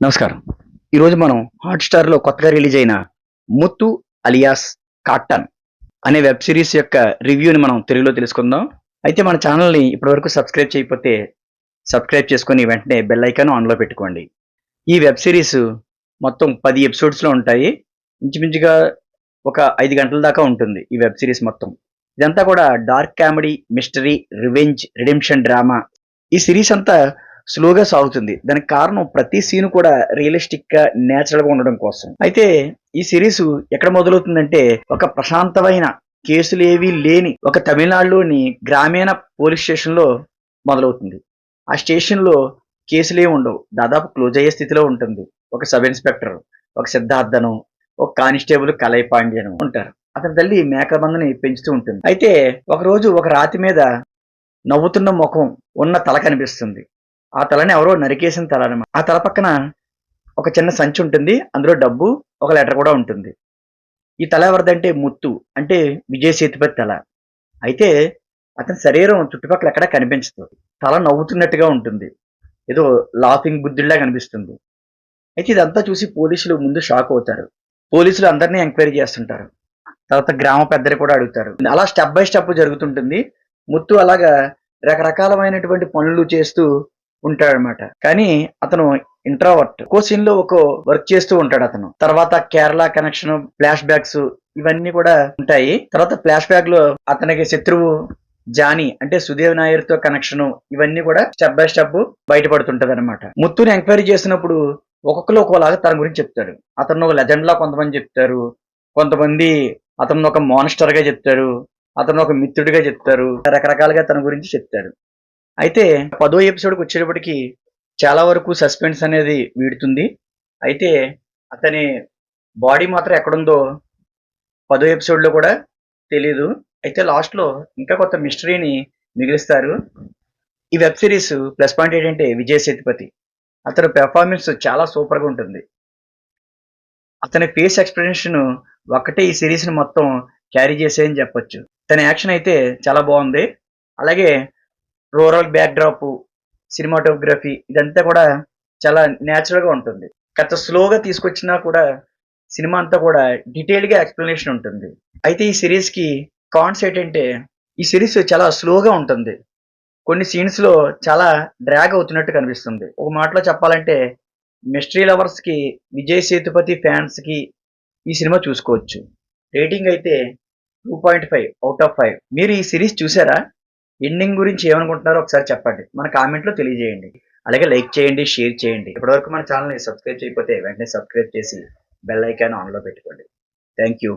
నమస్కారం. ఈరోజు మనం హాట్‌స్టార్‌లో కొత్తగా రిలీజ్ అయిన 'ముత్తు అలియాస్ కాటన్' అనే వెబ్ సీరీస్ యొక్క రివ్యూని మనం తెలుగులో తెలుసుకుందాం. అయితే మన ఛానెల్‌ని ఇప్పటివరకు సబ్స్క్రైబ్ చేయకపోతే సబ్స్క్రైబ్ చేసుకొని వెంటనే బెల్ ఐకాన్ ఆన్‌లో పెట్టుకోండి. ఈ వెబ్ సీరీస్ మొత్తం 10 ఎపిసోడ్స్‌లో ఉంటాయి. ఇంచుమించుగా ఒక 5 గంటల దాకా ఉంటుంది ఈ వెబ్ సీరీస్ మొత్తం. ఇదంతా కూడా dark comedy, mystery, revenge, redemption drama. ఈ సీరీస్ అంతా స్లోగా సాగుతుంది. దానికి కారణం ప్రతి సీన్ కూడా రియలిస్టిక్‌గా, నేచురల్‌గా ఉండడం కోసం. అయితే ఈ సీరీస్ ఎక్కడ మొదలవుతుందంటే ఒక ప్రశాంతమైన కేసులేవీ లేని ఒక తమిళనాడులోని గ్రామీణ పోలీస్ స్టేషన్‌లో మొదలవుతుంది. ఆ స్టేషన్‌లో కేసులేమి ఉండవు. దాదాపు క్లోజ్ అయ్యే స్థితిలో ఉంటుంది. ఒక సబ్ ఇన్స్‌పెక్టర్, ఒక సిద్ధార్థను, ఒక కానిస్టేబుల్ కలై పాండ్యను ఉంటారు. అతని తల్లి మేకమందని పెంచుతూ ఉంటుంది. అయితే ఒకరోజు ఒక రాతి మీద నవ్వుతున్న ముఖం ఉన్న తల కనిపిస్తుంది. ఆ తలని ఎవరో నరికేసిన తల అన్నమాట. ఆ తల పక్కన ఒక చిన్న సంచి ఉంటుంది. అందులో డబ్బు, ఒక లెటర్ కూడా ఉంటుంది. ఈ తల ఎవరిదంటే ముత్తు. అంటే విజయ్ సేతుపతి తల. అయితే అతని శరీరం చుట్టుపక్కల ఎక్కడా కనిపించదు. తల నవ్వుతున్నట్టుగా ఉంటుంది. ఏదో లాఫింగ్ బుద్ధుడిలా కనిపిస్తుంది. అయితే ఇదంతా చూసి పోలీసులు ముందు షాక్ అవుతారు. పోలీసులు అందరినీ ఎంక్వైరీ చేస్తుంటారు. తర్వాత గ్రామ పెద్దలు కూడా అడుగుతారు. అలా స్టెప్ బై స్టెప్ జరుగుతుంటుంది. ముత్తు అలాగా రకరకాలమైనటువంటి పనులు చేస్తూ ఉంటాడనమాట. కానీ అతను ఇంట్రావర్ట్. ఒక్కో సీన్ లో ఒక్కో వర్క్ చేస్తూ ఉంటాడు అతను. తర్వాత కేరళ కనెక్షన్, ఫ్లాష్ బ్యాక్స్ ఇవన్నీ కూడా ఉంటాయి. తర్వాత ఫ్లాష్ బ్యాక్ లో అతనికి శత్రువు జానీ అంటే సుదేవ్ నాయర్ తో కనెక్షన్ ఇవన్నీ కూడా స్టెప్ బై స్టెప్ బయటపడుతుంటది అనమాట. ముత్తుని ఎంక్వైరీ చేసినప్పుడు ఒక్కొక్కరు ఒక్కోలాగా తన గురించి చెప్తాడు. అతను ఒక లెజెండ్ లా కొంతమంది చెప్తారు. కొంతమంది అతను ఒక మాన్స్టర్ గా చెప్తారు. అతను ఒక మిత్రుడిగా చెప్తారు. రకరకాలుగా తన గురించి చెప్తారు. అయితే 10వ ఎపిసోడ్‌కి వచ్చేటప్పటికి చాలా వరకు సస్పెన్స్ అనేది వీడుతుంది. అయితే అతని బాడీ మాత్రం ఎక్కడుందో 10వ ఎపిసోడ్‌లో కూడా తెలీదు. అయితే లాస్ట్‌లో ఇంకా కొత్త మిస్టరీని మిగిలిస్తారు. ఈ వెబ్ సీరీస్ ప్లస్ పాయింట్ ఏంటంటే విజయ్ సేతుపతి. అతని పెర్ఫార్మెన్స్ చాలా సూపర్‌గా ఉంటుంది. అతని ఫేస్ ఎక్స్‌ప్రెషన్ ఒక్కటే ఈ సీరీస్‌ని మొత్తం క్యారీ చేసాయని చెప్పొచ్చు. తన యాక్షన్ అయితే చాలా బావుంది. అలాగే రూరల్ బ్యాక్‌డ్రాప్, సినిమాటోగ్రఫీ ఇదంతా కూడా చాలా నేచురల్‌గా ఉంటుంది. కాస్త స్లోగా తీసుకొచ్చినా కూడా సినిమా అంతా కూడా డీటెయిల్‌గా ఎక్స్‌ప్లనేషన్ ఉంటుంది. అయితే ఈ సీరీస్‌కి కాన్స్ ఏంటంటే ఈ సీరీస్ చాలా స్లోగా ఉంటుంది. కొన్ని సీన్స్‌లో చాలా డ్రాగ్ అవుతున్నట్టు కనిపిస్తుంది. ఒక మాటలో చెప్పాలంటే మిస్టరీ లవర్స్‌కి, విజయ్ సేతుపతి ఫ్యాన్స్‌కి ఈ సినిమా చూసుకోవచ్చు. రేటింగ్ అయితే 2.5 ఔట్ ఆఫ్ 5. మీరు ఈ సీరీస్ చూసారా? ఎండింగ్ గురించి ఏమనుకుంటున్నారో ఒకసారి చెప్పండి. మన కామెంట్‌లో తెలియజేయండి. అలాగే లైక్ చేయండి, షేర్ చేయండి. ఇప్పటివరకు మన ఛానెల్‌ని సబ్స్క్రైబ్ చేయకపోతే వెంటనే సబ్స్క్రైబ్ చేసి బెల్ ఐకాన్ ఆన్‌లో పెట్టుకోండి. Thank you.